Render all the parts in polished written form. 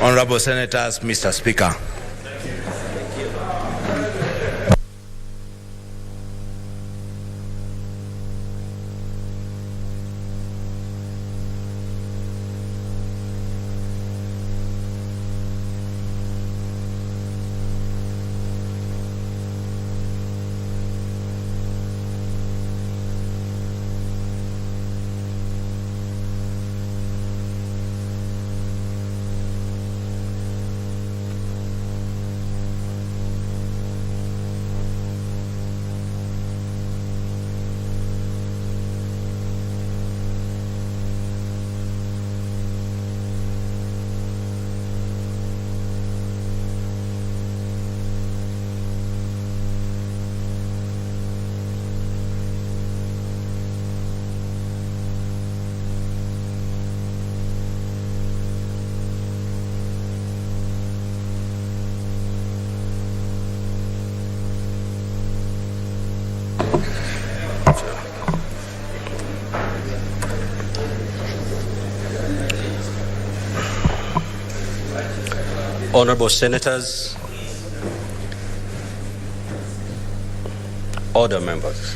Honorable Senators, Mr. Speaker. Honorable Senators, order members.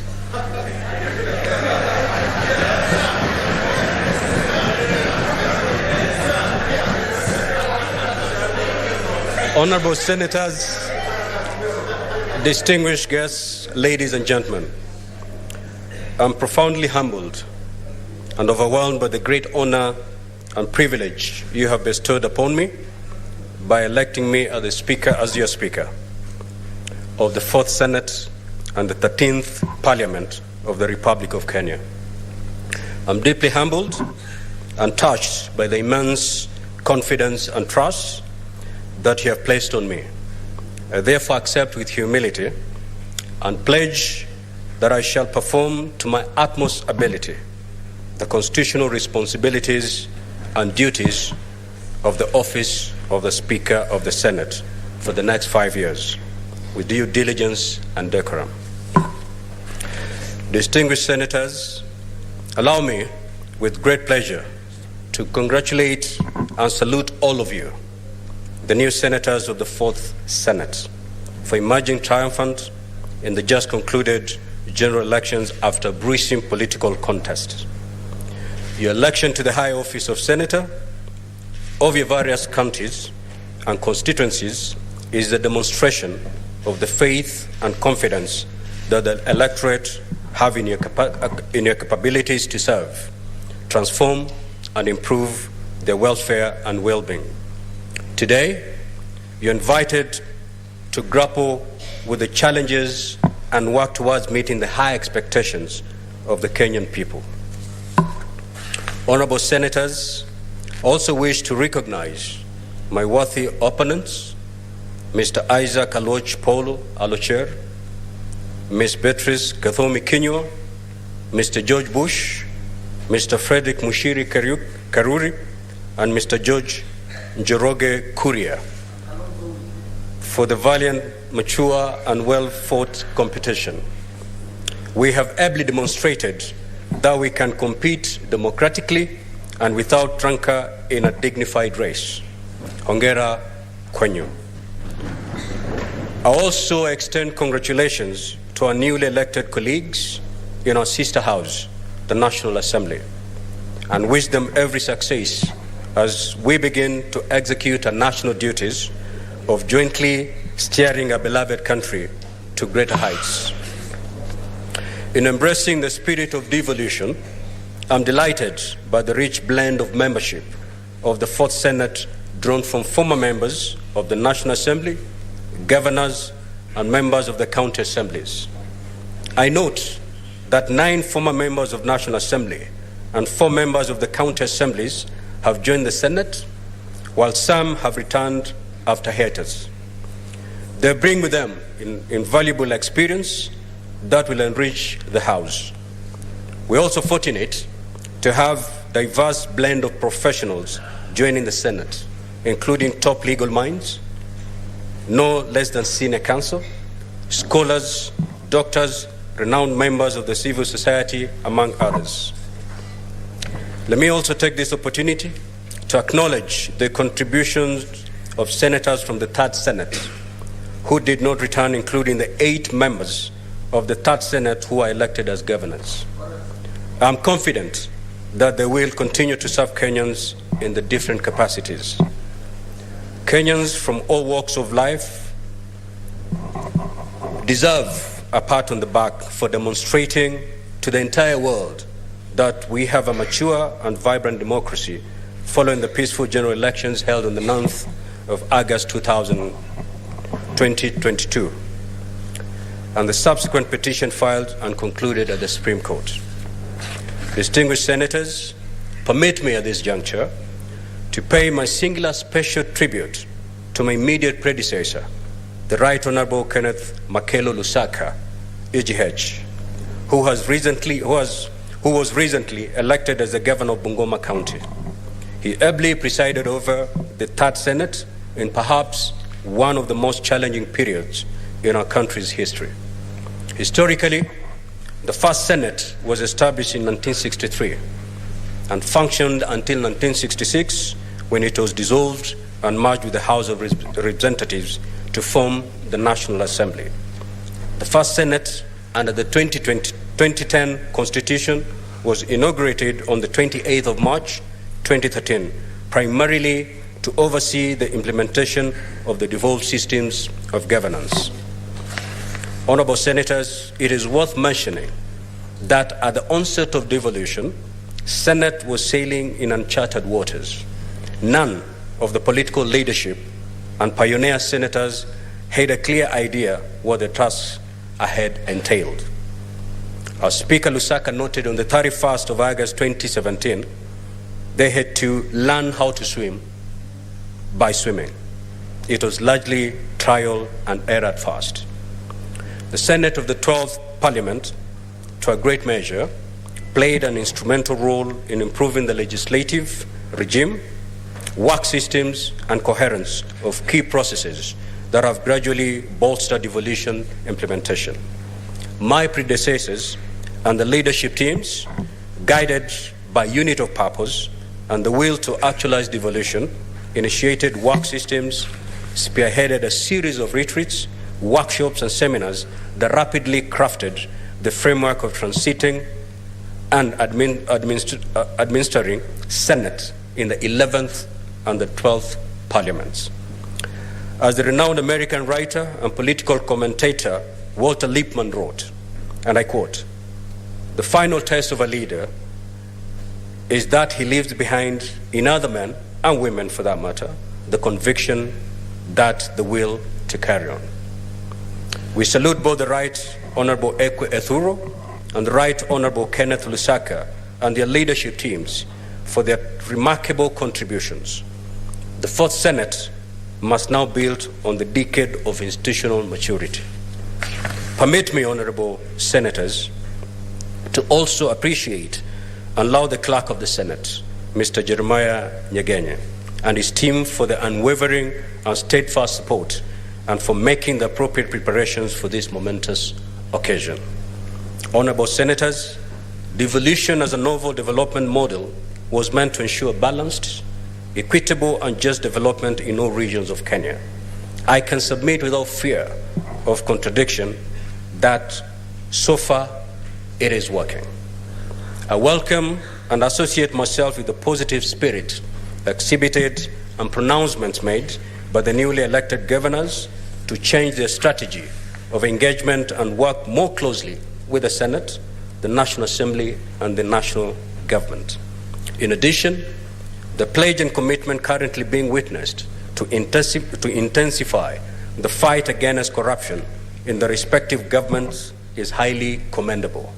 Honorable Senators, distinguished guests, ladies and gentlemen, I'm profoundly humbled and overwhelmed by the great honor and privilege you have bestowed upon me by electing me as your Speaker of the 4th Senate and the 13th Parliament of the Republic of Kenya. I'm deeply humbled and touched by the immense confidence and trust that you have placed on me. I therefore accept with humility and pledge that I shall perform to my utmost ability the constitutional responsibilities and duties of the office of the Speaker of the Senate for the next 5 years with due diligence and decorum. Distinguished Senators, allow me with great pleasure to congratulate and salute all of you, the new Senators of the 4th Senate, for emerging triumphant in the just concluded general elections after a bruising political contest. Your election to the high office of Senator of your various counties and constituencies is a demonstration of the faith and confidence that the electorate have in your capabilities to serve, transform, and improve their welfare and well-being. Today, you're invited to grapple with the challenges and work towards meeting the high expectations of the Kenyan people. Honorable Senators, also wish to recognize my worthy opponents, Mr. Isaac Aloch Polo Alocher, Ms. Beatrice Gathomi Kinyua, Mr. George Bush, Mr. Frederick Mushiri Karuri, and Mr. George Njoroge Kuria for the valiant, mature, and well-fought competition. We have ably demonstrated that we can compete democratically and without rancor in a dignified race. Hongera kwenyu. I also extend congratulations to our newly elected colleagues in our sister house, the National Assembly, and wish them every success as we begin to execute our national duties of jointly steering our beloved country to greater heights. In embracing the spirit of devolution, I'm delighted by the rich blend of membership of the 4th Senate drawn from former members of the National Assembly, governors, and members of the county assemblies. I note that 9 former members of National Assembly and 4 members of the county assemblies have joined the Senate, while some have returned after hiatus. They bring with them invaluable experience that will enrich the House. We're also fortunate to have a diverse blend of professionals joining the Senate, including top legal minds, no less than senior counsel, scholars, doctors, renowned members of the civil society, among others. Let me also take this opportunity to acknowledge the contributions of senators from the Third Senate who did not return, including the 8 members of the Third Senate who are elected as governors. I'm confident that they will continue to serve Kenyans in the different capacities. Kenyans from all walks of life deserve a pat on the back for demonstrating to the entire world that we have a mature and vibrant democracy following the peaceful general elections held on the 9th of August 2022 and the subsequent petition filed and concluded at the Supreme Court. Distinguished senators, permit me at this juncture to pay my singular special tribute to my immediate predecessor, the Right Honorable Kenneth Makelo Lusaka, EGH, who was recently elected as the governor of Bungoma County. He ably presided over the Third Senate in perhaps one of the most challenging periods in our country's history. Historically, the First Senate was established in 1963 and functioned until 1966 when it was dissolved and merged with the House of Representatives to form the National Assembly. The First Senate, under the 2010 Constitution, was inaugurated on the 28th of March 2013, primarily to oversee the implementation of the devolved systems of governance. Honorable Senators, it is worth mentioning that at the onset of devolution, Senate was sailing in uncharted waters. None of the political leadership and pioneer senators had a clear idea what the task ahead entailed. As Speaker Lusaka noted on the 31st of August 2017, they had to learn how to swim by swimming. It was largely trial and error at first. The Senate of the 12th Parliament, to a great measure, played an instrumental role in improving the legislative regime, work systems, and coherence of key processes that have gradually bolstered devolution implementation. My predecessors and the leadership teams, guided by unit of purpose and the will to actualize devolution, initiated work systems, spearheaded a series of retreats, workshops, and seminars that rapidly crafted the framework of transiting and administering Senate in the 11th and the 12th Parliaments. As the renowned American writer and political commentator Walter Lippmann wrote, and I quote, "The final test of a leader is that he leaves behind in other men, and women for that matter, the conviction that the will to carry on." We salute both the Right Honorable Ekwe Ethuro and the Right Honorable Kenneth Lusaka and their leadership teams for their remarkable contributions. The Fourth Senate must now build on the decade of institutional maturity. Permit me, Honorable Senators, to also appreciate and laud the Clerk of the Senate, Mr. Jeremiah Nyegenye, and his team for the unwavering and steadfast support and for making the appropriate preparations for this momentous occasion. Honorable Senators, devolution as a novel development model was meant to ensure balanced, equitable, and just development in all regions of Kenya. I can submit without fear of contradiction that so far it is working. I welcome and associate myself with the positive spirit exhibited and pronouncements made by the newly elected governors to change their strategy of engagement and work more closely with the Senate, the National Assembly, and the national government. In addition, the pledge and commitment currently being witnessed to intensify the fight against corruption in the respective governments is highly commendable.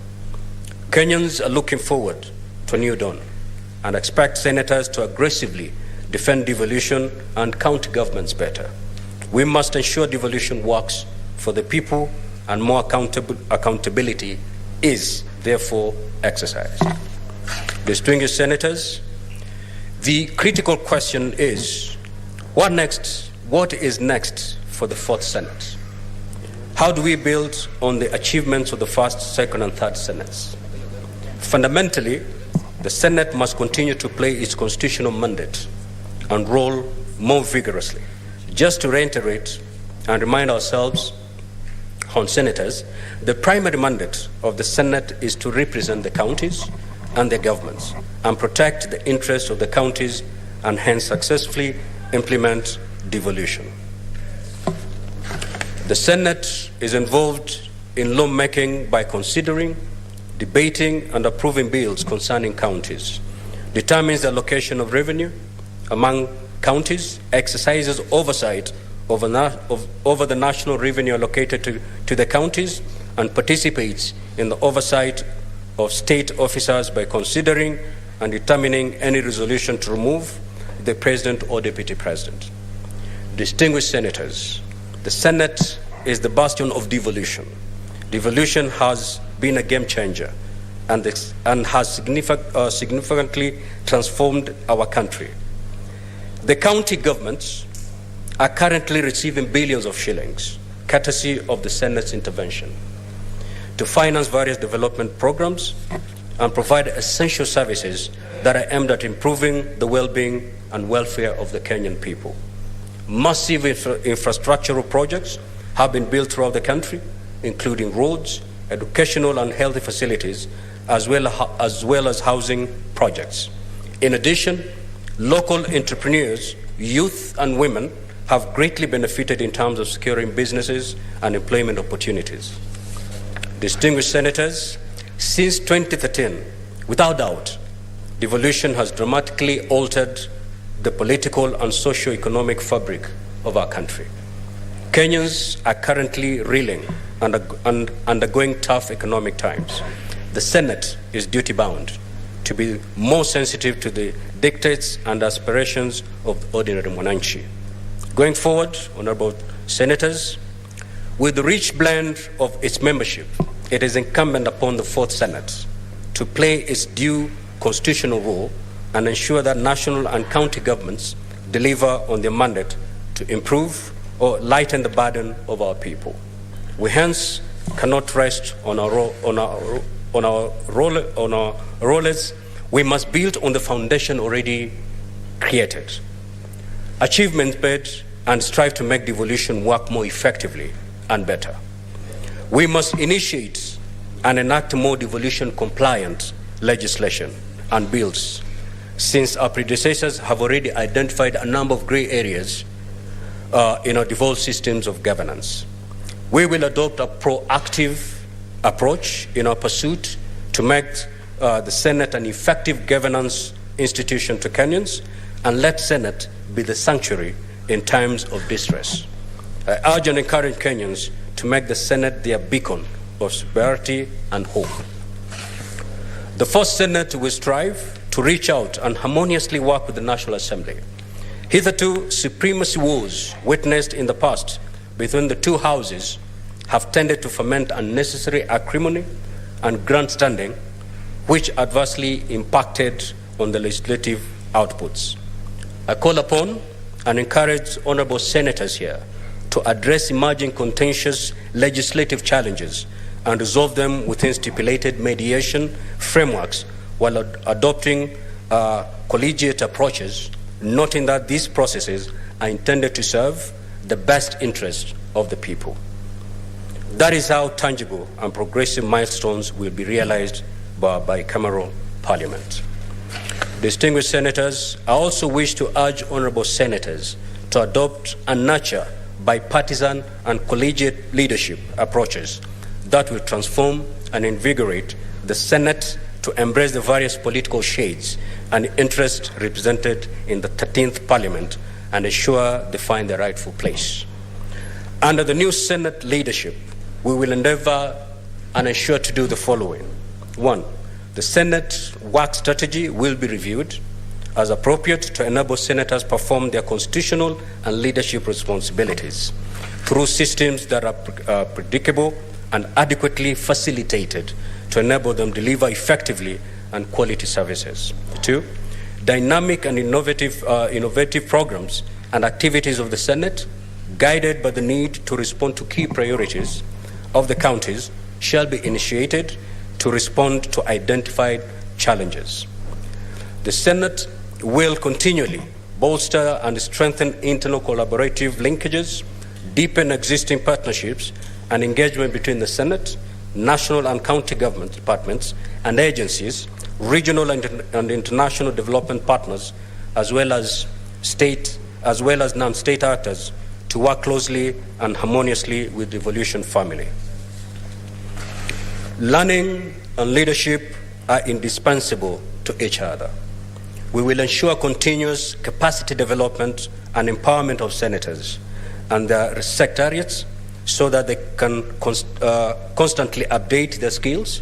Kenyans are looking forward to a new dawn and expect senators to aggressively defend devolution and county governments better. We must ensure devolution works for the people, and more accountability is therefore exercised. Distinguished senators, the critical question is, what next? What is next for the Fourth Senate? How do we build on the achievements of the First, Second, and Third Senates? Fundamentally, the Senate must continue to play its constitutional mandate and role more vigorously. Just to reiterate and remind ourselves, on senators, the primary mandate of the Senate is to represent the counties and their governments and protect the interests of the counties and hence successfully implement devolution. The Senate is involved in lawmaking by considering, debating, and approving bills concerning counties, determines the allocation of revenue among counties, exercises oversight over the national revenue allocated to the counties, and participates in the oversight of state officers by considering and determining any resolution to remove the president or deputy president. Distinguished senators, the Senate is the bastion of devolution. Devolution has been a game changer and has significantly transformed our country. The county governments are currently receiving billions of shillings, courtesy of the Senate's intervention, to finance various development programs and provide essential services that are aimed at improving the well-being and welfare of the Kenyan people. Massive infrastructural projects have been built throughout the country, including roads, educational and healthy facilities, as well as housing projects. In addition, local entrepreneurs, youth and women have greatly benefited in terms of securing businesses and employment opportunities. Distinguished senators, since 2013, without doubt, devolution has dramatically altered the political and socio-economic fabric of our country. Kenyans are currently reeling and undergoing tough economic times. The Senate is duty-bound to be more sensitive to the dictates and aspirations of ordinary mwananchi. Going forward, honorable senators, with the rich blend of its membership, it is incumbent upon the Fourth Senate to play its due constitutional role and ensure that national and county governments deliver on their mandate to improve or lighten the burden of our people. We hence cannot rest on our rollers. We must build on the foundation already created, achievement based, and strive to make devolution work more effectively and better. We must initiate and enact more devolution-compliant legislation and bills, since our predecessors have already identified a number of grey areas in our devolved systems of governance. We will adopt a proactive approach in our pursuit to make the Senate an effective governance institution to Kenyans, and let Senate be the sanctuary in times of distress. I urge and encourage Kenyans to make the Senate their beacon of prosperity and hope. The First Senate will strive to reach out and harmoniously work with the National Assembly. Hitherto, supremacy wars witnessed in the past between the two houses have tended to foment unnecessary acrimony and grandstanding, which adversely impacted on the legislative outputs. I call upon and encourage honorable senators here to address emerging contentious legislative challenges and resolve them within stipulated mediation frameworks while adopting collegiate approaches, noting that these processes are intended to serve the best interest of the people. That is how tangible and progressive milestones will be realized by bicameral parliament. Distinguished senators, I also wish to urge honorable senators to adopt and nurture bipartisan and collegiate leadership approaches that will transform and invigorate the Senate to embrace the various political shades and interests represented in the 13th Parliament and ensure they find their rightful place. Under the new Senate leadership, we will endeavor and ensure to do the following. 1, the Senate work strategy will be reviewed as appropriate to enable senators perform their constitutional and leadership responsibilities through systems that are predictable and adequately facilitated to enable them deliver effectively and quality services. 2, dynamic and innovative programs and activities of the Senate, guided by the need to respond to key priorities of the counties, shall be initiated to respond to identified challenges. The Senate will continually bolster and strengthen internal collaborative linkages, deepen existing partnerships and engagement between the Senate, national and county government departments and agencies, regional and international development partners, as well as non-state actors, to work closely and harmoniously with the Evolution family. Learning and leadership are indispensable to each other. We will ensure continuous capacity development and empowerment of senators and their secretariats so that they can constantly update their skills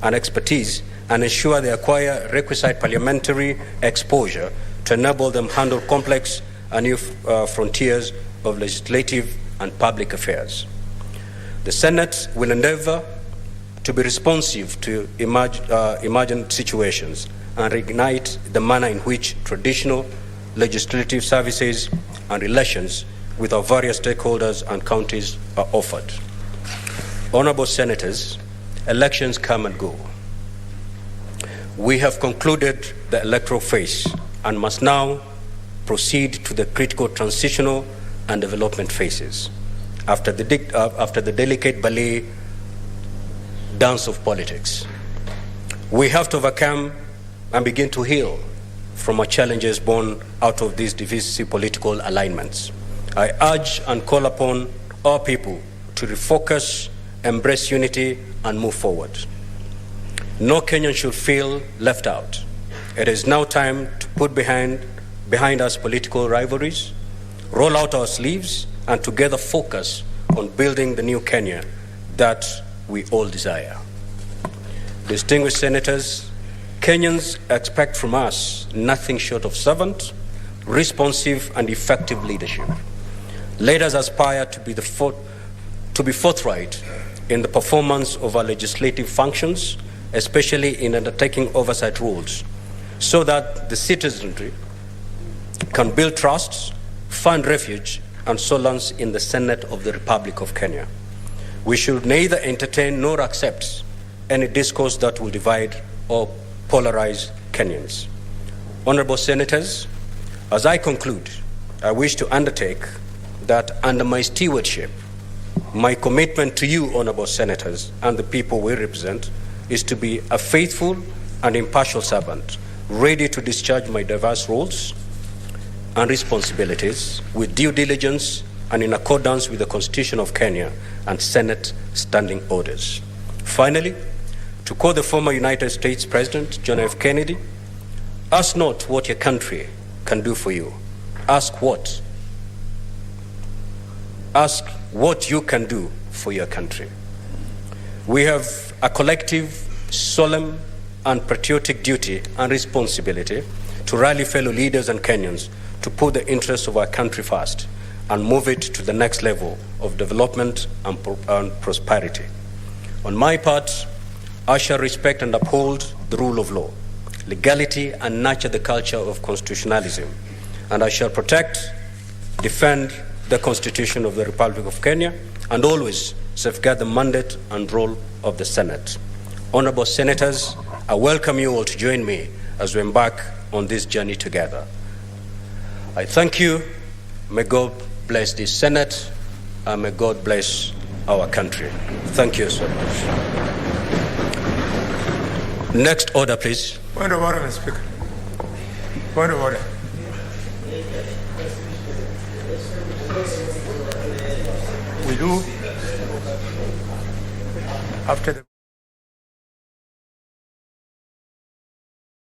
and expertise and ensure they acquire requisite parliamentary exposure to enable them handle complex and new frontiers of legislative and public affairs. The Senate will endeavor to be responsive to emergent situations and reignite the manner in which traditional legislative services and relations with our various stakeholders and counties are offered. Honorable Senators, elections come and go. We have concluded the electoral phase and must now proceed to the critical transitional and development phases. After the delicate ballet dance of politics, we have to overcome and begin to heal from our challenges born out of these divisive political alignments. I urge and call upon our people to refocus, embrace unity, and move forward. No Kenyan should feel left out. It is now time to put behind us political rivalries, roll out our sleeves, and together focus on building the new Kenya that we all desire. Distinguished Senators, Kenyans expect from us nothing short of servant, responsive, and effective leadership. Let us aspire to be forthright in the performance of our legislative functions, especially in undertaking oversight roles, so that the citizenry can build trust, find refuge, and solace in the Senate of the Republic of Kenya. We should neither entertain nor accept any discourse that will divide or polarize Kenyans. Honorable Senators, as I conclude, I wish to undertake that under my stewardship, my commitment to you, Honorable Senators, and the people we represent, is to be a faithful and impartial servant, ready to discharge my diverse roles and responsibilities with due diligence and in accordance with the Constitution of Kenya and Senate standing orders. Finally, to quote the former United States President John F. Kennedy, ask not what your country can do for you. Ask what you can do for your country. We have a collective, solemn, and patriotic duty and responsibility to rally fellow leaders and Kenyans to put the interests of our country first and move it to the next level of development and prosperity. On my part, I shall respect and uphold the rule of law, legality, and nurture the culture of constitutionalism, and I shall protect, defend the Constitution of the Republic of Kenya, and always safeguard the mandate and role of the Senate. Honorable Senators, I welcome you all to join me as we embark on this journey together. I thank you. May God bless this Senate, and may God bless our country. Thank you so much. Next order, please. Point of order, Mr. Speaker. Point of order. We do after the